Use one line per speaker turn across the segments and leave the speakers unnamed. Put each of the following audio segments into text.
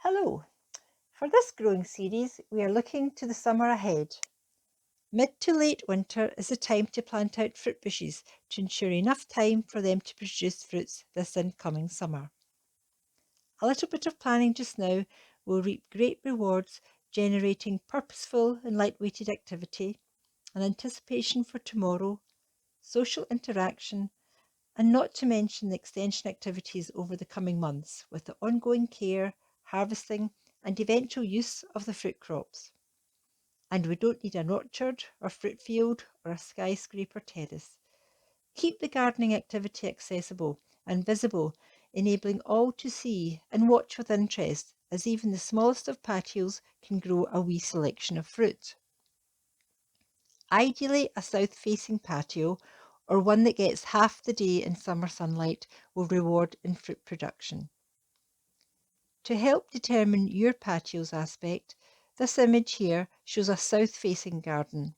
Hello! For this growing series, we are looking to the summer ahead. Mid to late winter is the time to plant out fruit bushes to ensure enough time for them to produce fruits this incoming summer. A little bit of planning just now will reap great rewards, generating purposeful and light-weighted activity, an anticipation for tomorrow, social interaction, and not to mention the extension activities over the coming months with the ongoing care, harvesting, and eventual use of the fruit crops. And we don't need an orchard or fruit field or a skyscraper terrace. Keep the gardening activity accessible and visible, enabling all to see and watch with interest, as even the smallest of patios can grow a wee selection of fruit. Ideally, a south-facing patio or one that gets half the day in summer sunlight will reward in fruit production. To help determine your patio's aspect, this image here shows a south-facing garden.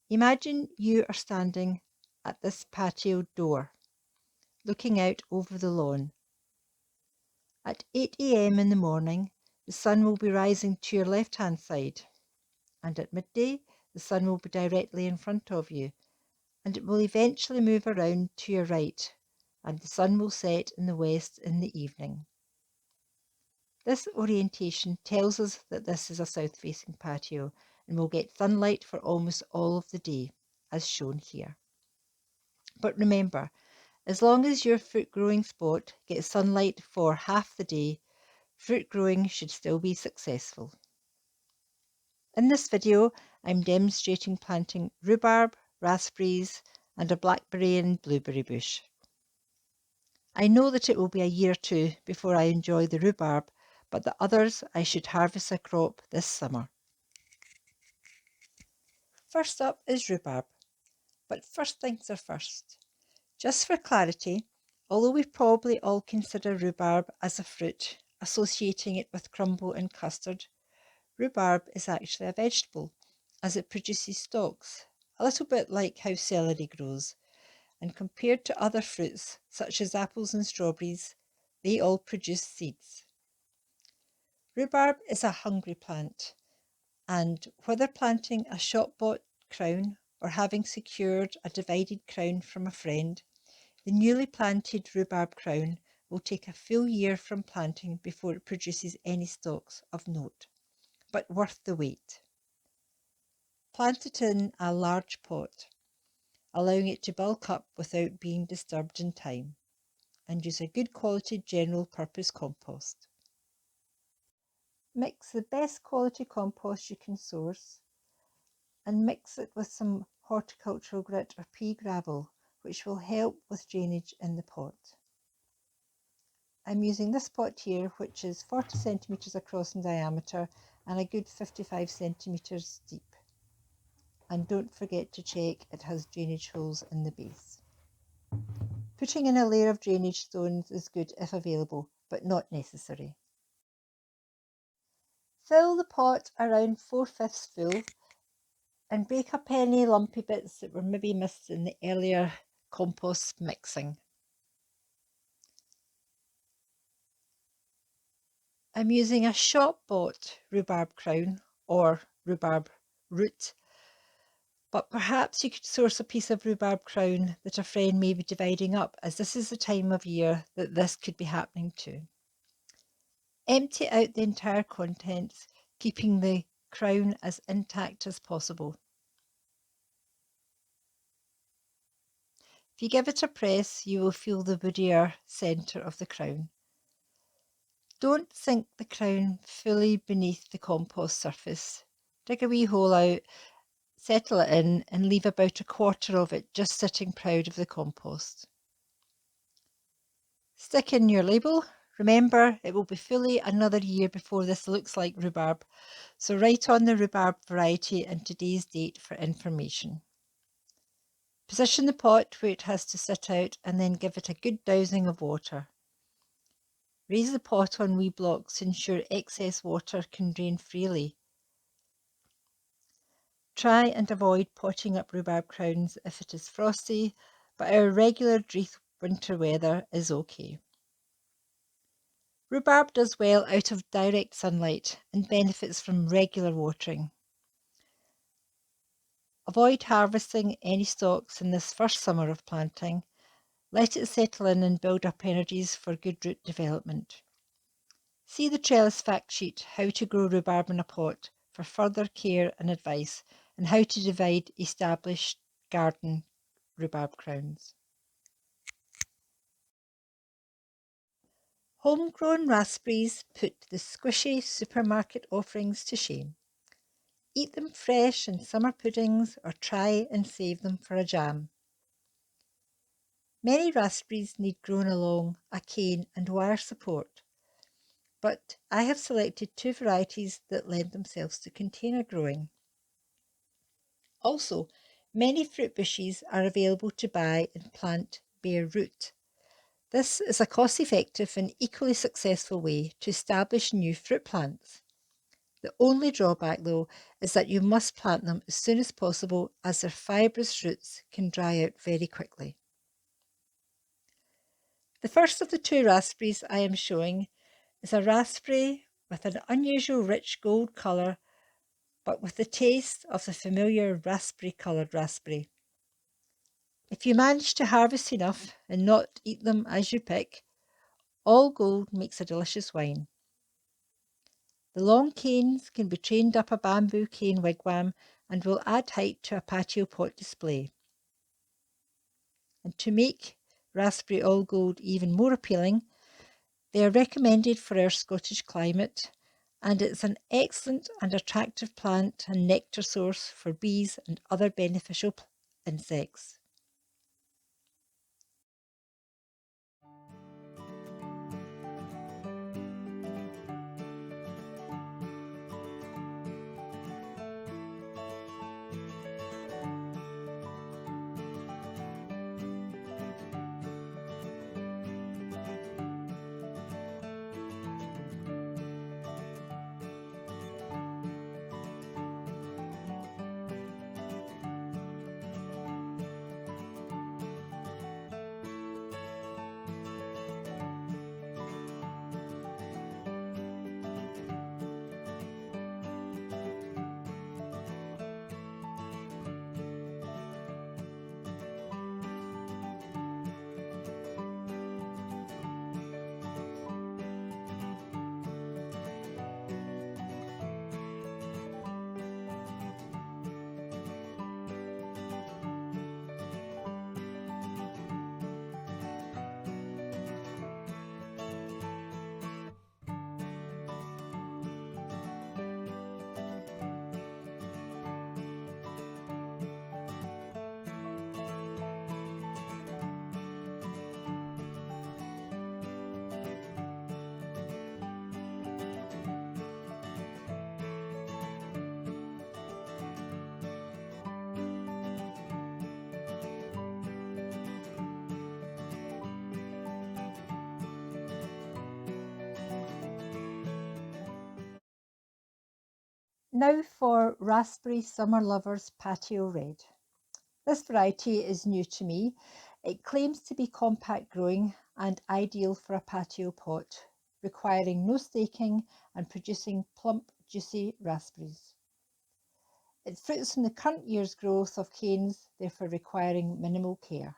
Imagine you are standing at this patio door, looking out over the lawn. At 8 a.m. in the morning, the sun will be rising to your left-hand side, and at midday, the sun will be directly in front of you, and it will eventually move around to your right, and the sun will set in the west in the evening. This orientation tells us that this is a south-facing patio and will get sunlight for almost all of the day, as shown here. But remember, as long as your fruit growing spot gets sunlight for half the day, fruit growing should still be successful. In this video, I'm demonstrating planting rhubarb, raspberries, and a blackberry and blueberry bush. I know that it will be a year or two before I enjoy the rhubarb, but the others I should harvest a crop this summer. First up is rhubarb, but first things are first. Just for clarity, although we probably all consider rhubarb as a fruit, associating it with crumble and custard, rhubarb is actually a vegetable, as it produces stalks, a little bit like how celery grows, and compared to other fruits such as apples and strawberries, they all produce seeds. Rhubarb is a hungry plant, and whether planting a shop-bought crown or having secured a divided crown from a friend, the newly planted rhubarb crown will take a full year from planting before it produces any stalks of note, but worth the wait. Plant it in a large pot, allowing it to bulk up without being disturbed in time, and use a good quality general purpose compost. Mix the best quality compost you can source and mix it with some horticultural grit or pea gravel, which will help with drainage in the pot. I'm using this pot here, which is 40 centimetres across in diameter and a good 55 centimetres deep. And don't forget to check it has drainage holes in the base. Putting in a layer of drainage stones is good if available, but not necessary. Fill the pot around 4/5 full and break up any lumpy bits that were maybe missed in the earlier compost mixing. I'm using a shop-bought rhubarb crown or rhubarb root, but perhaps you could source a piece of rhubarb crown that a friend may be dividing up, as this is the time of year that this could be happening too. Empty out the entire contents, keeping the crown as intact as possible. If you give it a press, you will feel the woodier centre of the crown. Don't sink the crown fully beneath the compost surface. Dig a wee hole out, settle it in and leave about a quarter of it just sitting proud of the compost. Stick in your label. Remember, it will be fully another year before this looks like rhubarb, so write on the rhubarb variety and today's date for information. Position the pot where it has to sit out and then give it a good dousing of water. Raise the pot on wee blocks to ensure excess water can drain freely. Try and avoid potting up rhubarb crowns if it is frosty, but our regular Dreath winter weather is okay. Rhubarb does well out of direct sunlight and benefits from regular watering. Avoid harvesting any stalks in this first summer of planting. Let it settle in and build up energies for good root development. See the trellis fact sheet, How to Grow Rhubarb in a Pot, for further care and advice, and how to divide established garden rhubarb crowns. Homegrown raspberries put the squishy supermarket offerings to shame. Eat them fresh in summer puddings or try and save them for a jam. Many raspberries need growing along a cane and wire support, but I have selected two varieties that lend themselves to container growing. Also, many fruit bushes are available to buy and plant bare root. This is a cost-effective and equally successful way to establish new fruit plants. The only drawback, though, is that you must plant them as soon as possible, as their fibrous roots can dry out very quickly. The first of the two raspberries I am showing is a raspberry with an unusual rich gold colour, but with the taste of the familiar raspberry coloured raspberry. If you manage to harvest enough and not eat them as you pick, all gold makes a delicious wine. The long canes can be trained up a bamboo cane wigwam and will add height to a patio pot display. And to make raspberry all gold even more appealing, they are recommended for our Scottish climate, and it's an excellent and attractive plant and nectar source for bees and other beneficial insects. Now for Raspberry Summer Lovers Patio Red. This variety is new to me. It claims to be compact growing and ideal for a patio pot, requiring no staking and producing plump, juicy raspberries. It fruits from the current year's growth of canes, therefore requiring minimal care.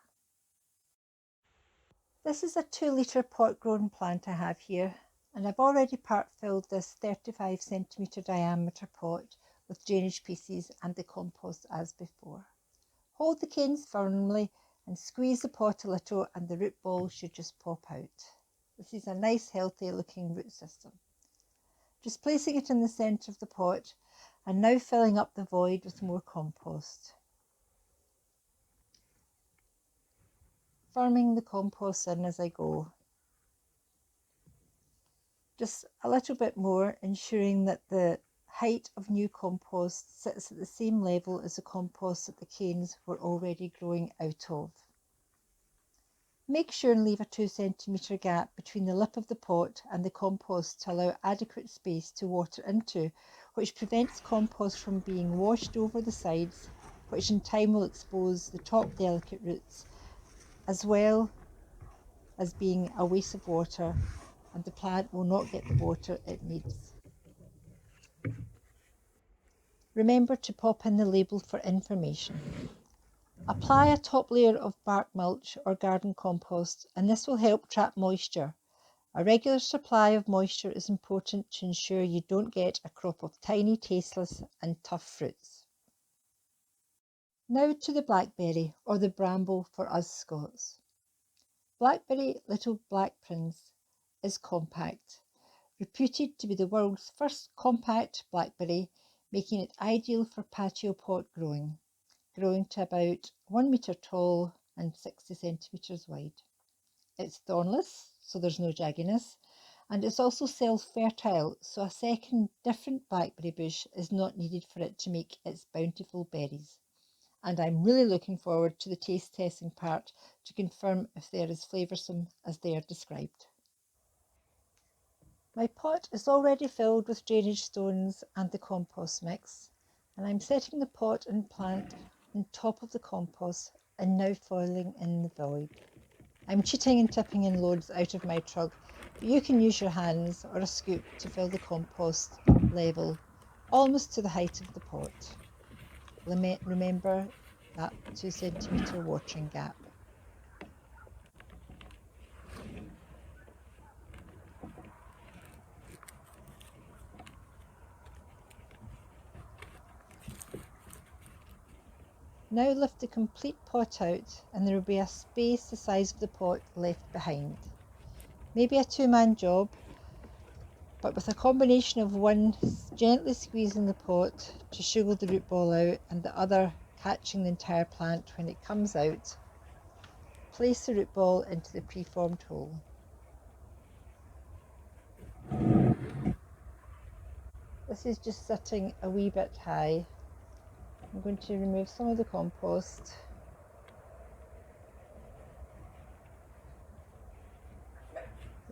This is a 2 litre pot grown plant I have here, and I've already part filled this 35 cm diameter pot with drainage pieces and the compost as before. Hold the canes firmly and squeeze the pot a little and the root ball should just pop out. This is a nice healthy looking root system. Just placing it in the centre of the pot and now filling up the void with more compost. Firming the compost in as I go. Just a little bit more, ensuring that the height of new compost sits at the same level as the compost that the canes were already growing out of. Make sure and leave a 2 cm gap between the lip of the pot and the compost to allow adequate space to water into, which prevents compost from being washed over the sides, which in time will expose the top delicate roots, as well as being a waste of water and the plant will not get the water it needs. Remember to pop in the label for information. Apply a top layer of bark mulch or garden compost, and this will help trap moisture. A regular supply of moisture is important to ensure you don't get a crop of tiny, tasteless and tough fruits. Now to the blackberry, or the bramble for us Scots. Blackberry Little Black Prince is compact, reputed to be the world's first compact blackberry, making it ideal for patio pot growing to about 1 metre tall and 60 centimetres wide. It's thornless, so there's no jagginess, and it's also self-fertile, so a second different blackberry bush is not needed for it to make its bountiful berries. And I'm really looking forward to the taste testing part to confirm if they're as flavoursome as they are described. My pot is already filled with drainage stones and the compost mix, and I'm setting the pot and plant on top of the compost and now filling in the void. I'm cheating and tipping in loads out of my truck, but you can use your hands or a scoop to fill the compost level almost to the height of the pot. Remember that 2 centimetre watering gap. Now lift the complete pot out and there will be a space the size of the pot left behind. Maybe a two-man job, but with a combination of one gently squeezing the pot to sugar the root ball out and the other catching the entire plant when it comes out, place the root ball into the preformed hole. This is just sitting a wee bit high. I'm going to remove some of the compost.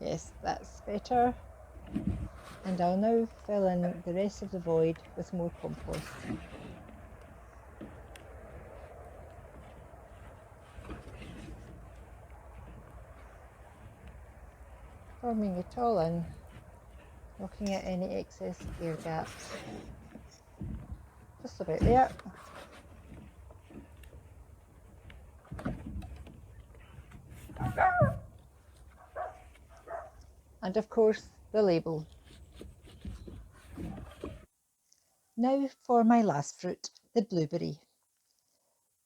Yes, that's better. And I'll now fill in the rest of the void with more compost. Forming it all in, looking at any excess air gaps. Just about there. And of course, the label. Now for my last fruit, the blueberry.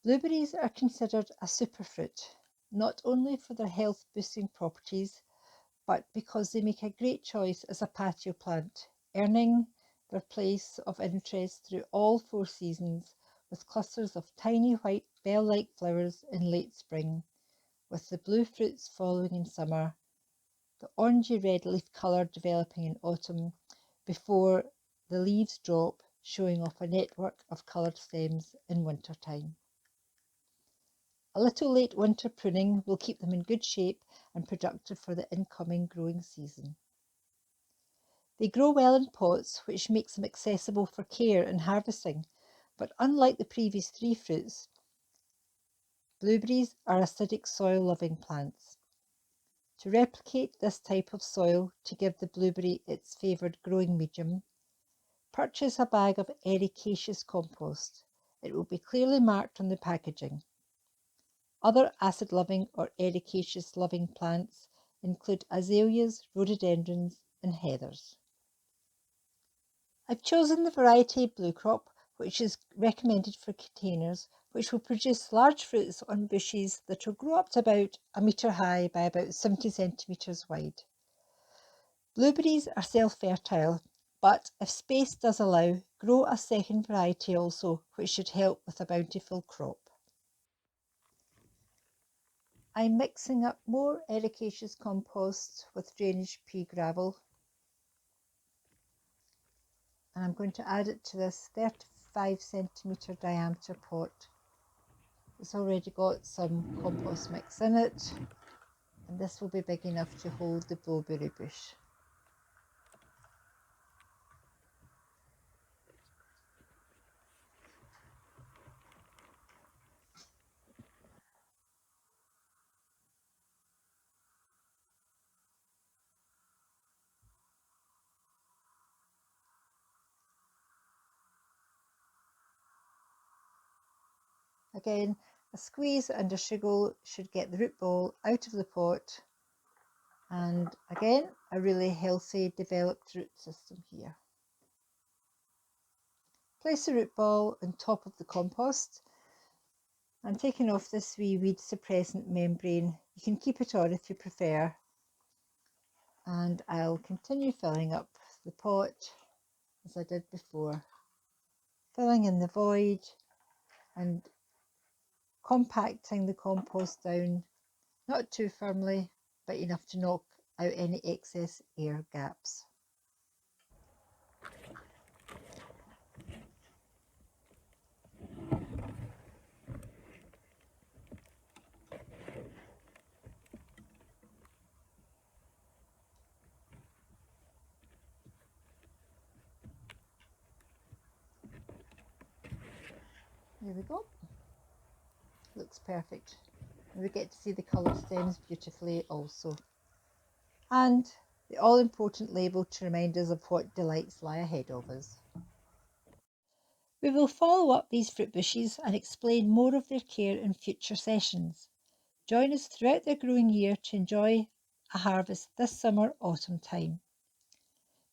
Blueberries are considered a superfruit, not only for their health boosting properties, but because they make a great choice as a patio plant, earning their place of interest through all 4 seasons, with clusters of tiny white bell-like flowers in late spring, with the blue fruits following in summer, the orangey red leaf colour developing in autumn, before the leaves drop, showing off a network of coloured stems in winter time. A little late winter pruning will keep them in good shape and productive for the incoming growing season. They grow well in pots, which makes them accessible for care and harvesting, but unlike the previous 3 fruits, blueberries are acidic soil-loving plants. To replicate this type of soil to give the blueberry its favoured growing medium, purchase a bag of ericaceous compost. It will be clearly marked on the packaging. Other acid-loving or ericaceous-loving plants include azaleas, rhododendrons and heathers. I've chosen the variety Blue Crop, which is recommended for containers, which will produce large fruits on bushes that will grow up to about 1 metre high by about 70 centimetres wide. Blueberries are self-fertile, but if space does allow, grow a second variety also, which should help with a bountiful crop. I'm mixing up more ericaceous compost with drainage pea gravel, and I'm going to add it to this 35 centimetre diameter pot. It's already got some compost mix in it, and this will be big enough to hold the blueberry bush. again, a squeeze and a shiggle should get the root ball out of the pot. And again, a really healthy developed root system here. Place the root ball on top of the compost. I'm taking off this wee weed suppressant membrane. You can keep it on if you prefer. And I'll continue filling up the pot as I did before. Filling in the void and compacting the compost down, not too firmly, but enough to knock out any excess air gaps. There we go. Looks perfect. And we get to see the coloured stems beautifully also. And the all-important label to remind us of what delights lie ahead of us. We will follow up these fruit bushes and explain more of their care in future sessions. Join us throughout their growing year to enjoy a harvest this summer autumn time.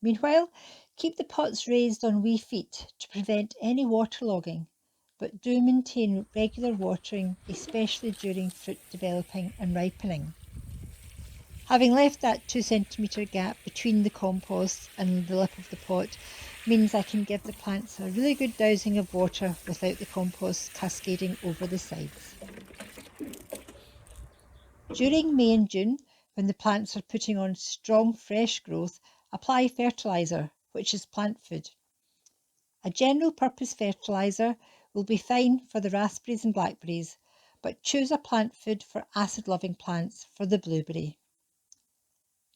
Meanwhile, keep the pots raised on wee feet to prevent any waterlogging, but do maintain regular watering, especially during fruit developing and ripening. Having left that 2 centimetre gap between the compost and the lip of the pot means I can give the plants a really good dousing of water without the compost cascading over the sides. During May and June, when the plants are putting on strong fresh growth, apply fertiliser, which is plant food. A general purpose fertiliser will be fine for the raspberries and blackberries, but choose a plant food for acid loving plants for the blueberry.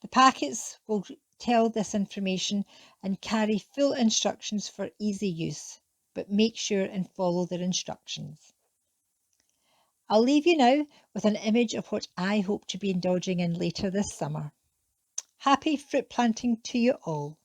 The packets will tell this information and carry full instructions for easy use, but make sure and follow their instructions. I'll leave you now with an image of what I hope to be indulging in later this summer. Happy fruit planting to you all.